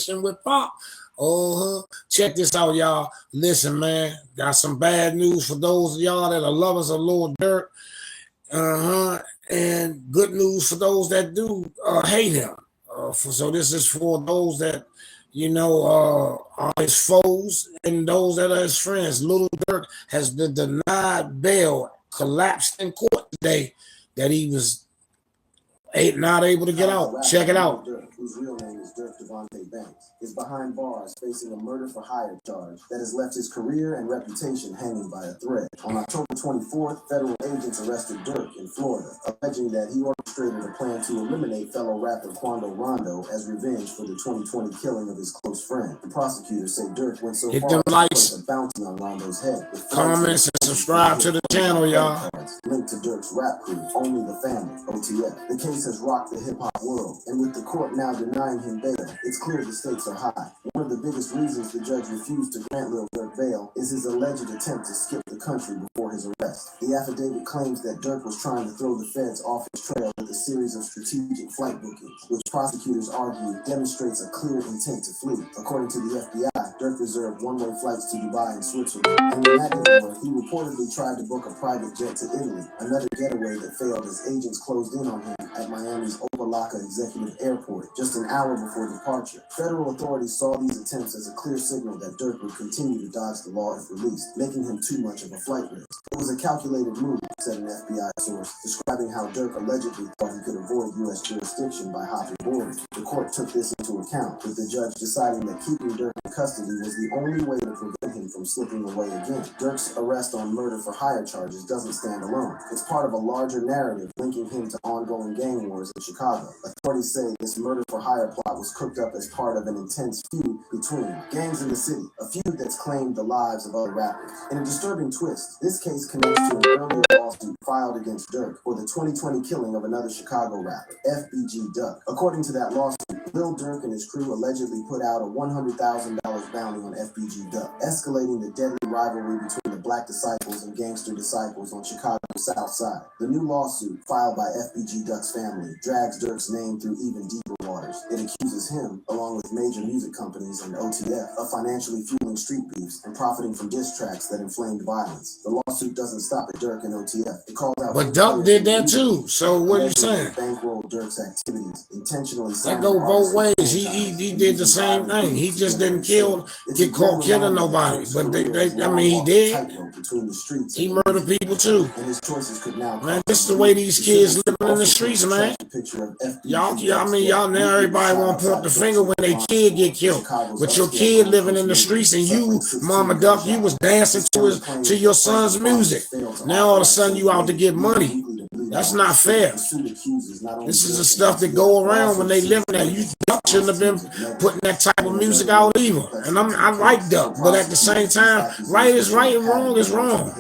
competition with Pop. Check this out, y'all. Listen, man, got some bad news for those of y'all that are lovers of Lil Durk. And good news for those that do hate him. So this is for those that are his foes and those that are his friends. Little Durk has been denied bail, collapsed in court today that he was not able to get out. Check it out. Durk, whose real name is Dirk Devontae Banks, is behind bars facing a murder for hire charge that has left his career and reputation hanging by a thread. On October 24th, federal agents arrested Durk in Florida, alleging that he orchestrated a plan to eliminate fellow rapper Quando Rondo as revenge for the 2020 killing of his close friend. The prosecutors say Durk went so far as to place a bounty on Rondo's head. Comments and subscribe to the channel, y'all. Linked to Durk's rap crew, Only the Family, OTF. The case has rocked the hip-hop world, and with the court now denying him bail, it's clear the stakes are high. One of the biggest reasons the judge refused to grant Lil Durk bail is his alleged attempt to skip the country before his arrest. The affidavit claims that Durk was trying to throw the feds off his trail with a series of strategic flight bookings, which prosecutors argue demonstrates a clear intent to flee. According to the FBI, Durk reserved one-way flights to Dubai and Switzerland, and when that didn't work, he reportedly tried to book a private jet to Italy, another getaway that failed as agents closed in on him at Miami's Opa-locka Executive Airport just an hour before departure. Federal authorities saw these attempts as a clear signal that Durk would continue to dodge the law if released, making him too much of a flight risk. It was a calculated move, said an FBI source, describing how Durk allegedly thought he could avoid U.S. jurisdiction by hopping borders. The court took this into account, with the judge deciding that keeping Durk in custody was the only way to prevent him from slipping away again. Durk's arrest on murder for hire charges doesn't stand alone. It's part of a larger narrative linking him to ongoing gang wars in Chicago. Authorities say this murder for hire plot was cooked up as part of an intense feud between gangs in the city, a feud that's claimed the lives of other rappers. In a disturbing twist, this case connects to an earlier lawsuit filed against Durk for the 2020 killing of another Chicago rapper, FBG Duck. According to that lawsuit, Lil Durk and his crew allegedly put out a $100,000 bounty on FBG Duck, escalating the deadly rivalry between the Black Disciples and Gangster Disciples on Chicago's South Side. The new lawsuit, filed by FBG Duck's family, drags Durk's name through even deeper waters. It accuses him, along with major music companies and OTF, of financially fueling street beefs and profiting from diss tracks that inflamed violence. The lawsuit doesn't stop at Durk and OTF. It calls out. But Duck did that too. So what are you saying? Bankroll Durk's activities, intentionally. That go both ways. He did the same thing. He just didn't get caught killing nobody. But he did. He murdered people too. Man, this is the way these kids living in the streets, man. Y'all now everybody want to point the finger when their kid get killed. But your kid living in the streets and you, Mama Duck, you was dancing to your son's music. Now all of a sudden you out to get money. That's not fair. This is the stuff that go around when they live in there. You Duck shouldn't have been putting that type of music out either. And I like Duck, but at the same time, right is right and wrong is wrong.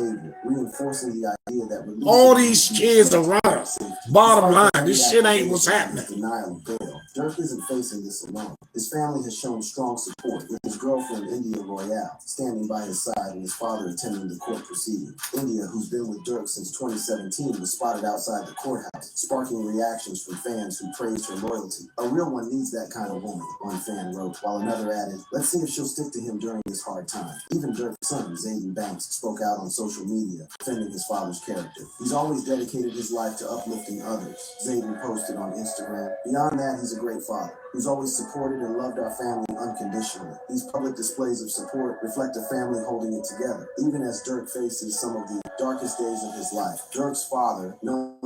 Reinforcing the idea that all these kids are wrong. Bottom line, this shit ain't what's happening. Denial of bail. Durk isn't facing this alone. His family has shown strong support, with his girlfriend India Royale standing by his side and his father attending the court proceeding. India, who's been with Durk since 2017, was spotted outside the courthouse, sparking reactions from fans who praised her loyalty. A real one needs that kind of woman, one fan wrote, while another added, let's see if she'll stick to him during this hard time. Even Durk's son, Zayden Banks, spoke out on social media, defending his father's character. He's always dedicated his life to uplifting others, Zayden posted on Instagram. Beyond that, he's a great father, who's always supported and loved our family unconditionally. These public displays of support reflect a family holding it together, even as Durk faces some of the darkest days of his life. Durk's father, known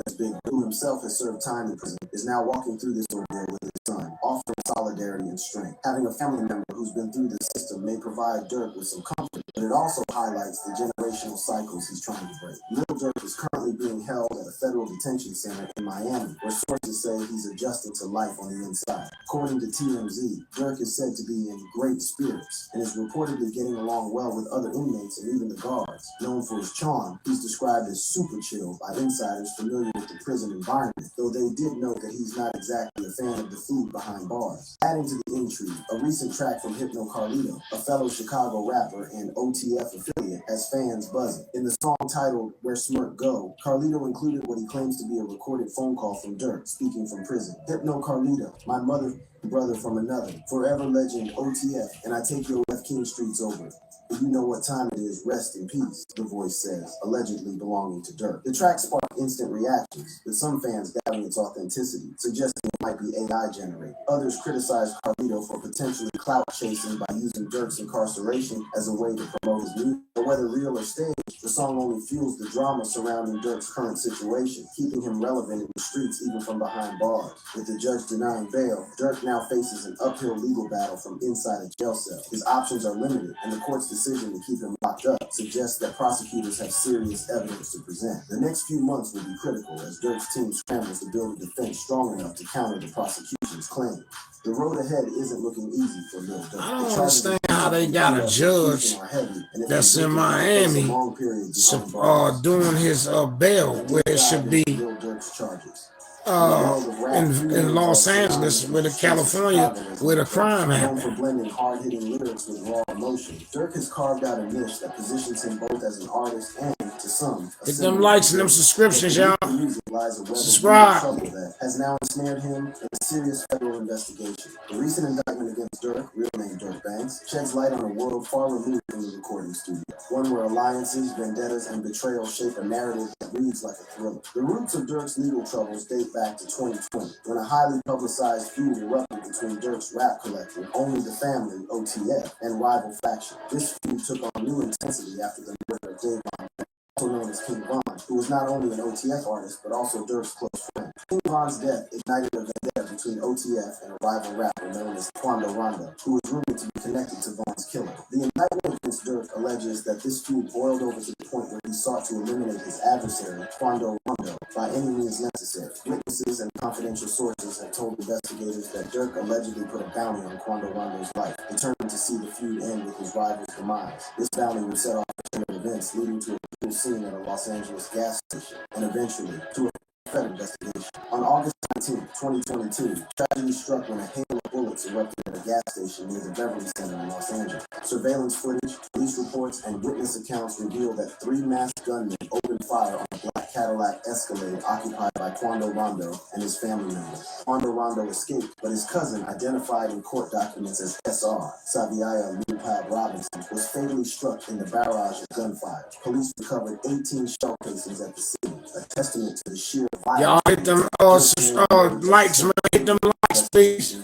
as Big, who himself has served time in prison, is now walking through this ordeal with his son, offering solidarity and strength. Having a family member who's been through the system may provide Durk with some comfort, but it also highlights the generational cycles he's trying to break. Lil Durk is currently being held at a federal detention center in Miami, where sources say he's adjusting to life on the inside. According to TMZ, Durk is said to be in great spirits and is reportedly getting along well with other inmates and even the guards. Known for his charm, he's described as super chill by insiders familiar with the prison environment, though they did note that he's not exactly a fan of the food behind bars. Adding to the intrigue, a recent track from Hypno Carlito, a fellow Chicago rapper and OTF affiliate, has fans buzzing. In the song titled Where Smirk Go, Carlito included what he claims to be a recorded phone call from Durk, speaking from prison. Hypno Carlito, my mother brother from another, forever legend OTF, and I take your F King Streets over. If you know what time it is, rest in peace, the voice says, allegedly belonging to Durk. The track sparked instant reactions, with some fans doubting its authenticity, suggesting it might be AI generated. Others criticized Carlito for potentially clout chasing by using Durk's incarceration as a way to promote his music. But whether real or staged, the song only fuels the drama surrounding Durk's current situation, keeping him relevant in the streets even from behind bars. With the judge denying bail, Durk now faces an uphill legal battle from inside a jail cell. His options are limited, and the court's decision to keep him locked up suggests that prosecutors have serious evidence to present. The next few months will be critical as Durk's team scrambles to build a defense strong enough to counter the prosecution's claim. The road ahead isn't looking easy for Lil Durk. I don't understand how they got a judge that's in Miami doing his bail where it should be in Los Angeles, with a California, where the crime happened. For blending hard-hitting lyrics with raw emotion, Durk has carved out a niche that positions him both as an artist and, to some, hit them likes and them subscriptions, y'all. Subscribe. That has now ensnared him in a serious federal investigation. The recent indictment against Durk, real name Durk Banks, sheds light on a world far removed from the recording studio, one where alliances, vendettas, and betrayal shape a narrative that reads like a thriller. The roots of Durk's legal troubles date back to 2020, when a highly publicized feud erupted between Durk's rap collective, Only the Family, OTF, and rival faction. This feud took on new intensity after the murder of Davon, also known as King Von, who was not only an OTF artist, but also Durk's close friend. King Von's death ignited a vendetta between OTF and a rival rapper known as Quando Rondo, who was rumored to be connected to Von's killer. The indictment against Durk alleges that this feud boiled over to the point where he sought to eliminate his adversary, Quando Rondo, by any means necessary. Witnesses and confidential sources have told investigators that Durk allegedly put a bounty on Quando Rondo's life, determined to see the feud end with his rival's demise. This bounty would set off a chain of events leading to a brutal scene at a Los Angeles gas station, and eventually to a federal investigation. On August 19, 2022, tragedy struck when a hail of bullets erupted at a gas station near the Beverly Center in Los Angeles. Surveillance footage, police reports, and witness accounts revealed that 3 masked gunmen opened fire on a black Cadillac Escalade occupied by Quando Rondo and his family members. Quando Rondo escaped, but his cousin, identified in court documents as SR, Saviaya Lupab Robinson, was fatally struck in the barrage of gunfire. Police recovered 18 shell casings at the scene, a testament to the sheer violence. Y'all hit them likes, man. Hit them likes, please.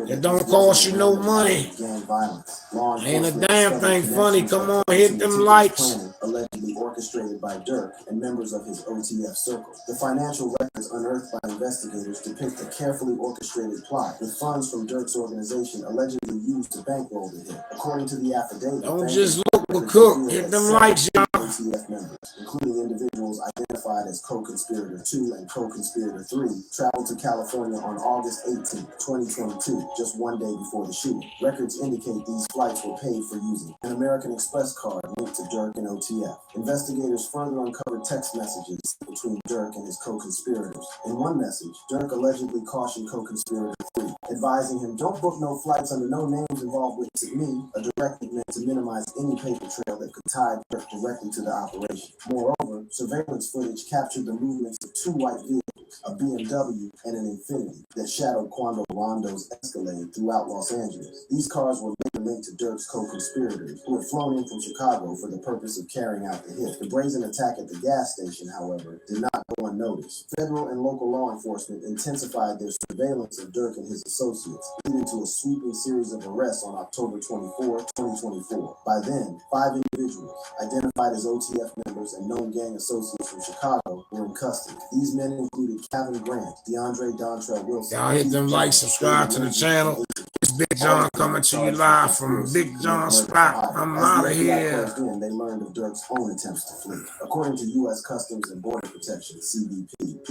It don't cost you no money. Ain't a damn thing funny. Come on, hit them likes. Allegedly orchestrated by Durk and members of his OTF circle. The financial records unearthed by investigators depict a carefully orchestrated plot, with funds from Durk's organization allegedly used to bankroll the hit. According to the affidavit, don't just look but cook. Hit them likes, y'all. OTF members, including individuals identified as co-conspirator 2 and co-conspirator 3, traveled to California on August 18, 2022, just one day before the shooting. Records indicate these flights were paid for using an American Express card linked to Durk and OTF. Investigators further uncovered text messages between Durk and his co-conspirators. In one message, Durk allegedly cautioned co-conspirator 3, advising him, "Don't book no flights under no names involved with me," a directive meant to minimize any paper trail that could tie Durk directly to the operation. Moreover, surveillance footage captured the movements of 2 white vehicles, a BMW and an Infiniti, that shadowed Quando Rondo's Escalade throughout Los Angeles. These cars were later linked to Durk's co-conspirators, who had flown in from Chicago for the purpose of carrying out the hit. The brazen attack at the gas station, however, did not go unnoticed. Federal and local law enforcement intensified their surveillance of Durk and his associates, leading to a sweeping series of arrests on October 24, 2024. By then, 5 individuals, identified as OTF members and known gang associates from Chicago, were in custody. These men included Kevin Grant, DeAndre Dontrell Wilson. Y'all hit them likes, subscribe to the channel. It's Big John coming to you live from Big John's spot. I'm out of here. They learned of Durk's own attempts to flee. According to U.S. Customs and Border Protection, CBP.